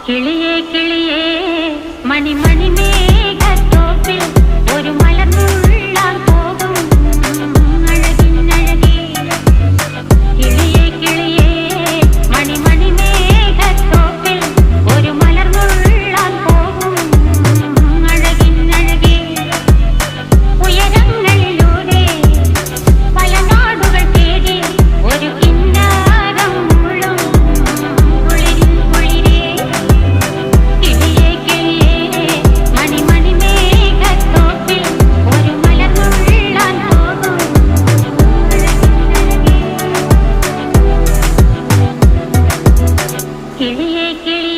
കിളിയേ കിളിയേ മണിമണി മേഘത്തോപ്പിൽ ഒരു മലർന്നുള്ളാൻ പോകും അഴകിനഴകേ. കിളിയേ കിളിയേ മണിമണി മേഘത്തോപ്പിൽ ഒരു മലർന്നുള്ളാൻ പോകും അഴകിനഴകേ. ഉയരങ്ങളിലൂടെ പല നാടുകൾ തേടി ഒരു കിന്നാരം മുള്ളും കുളിരിൻ കുളിരേ. കിളിയേ കിളിയേ മണിമണി മേഘത്തോപ്പിൽ ഒരു മലർന്നുള്ളാൻ പോകും അഴകിനഴകേ. കിളിയേ കിളിയേ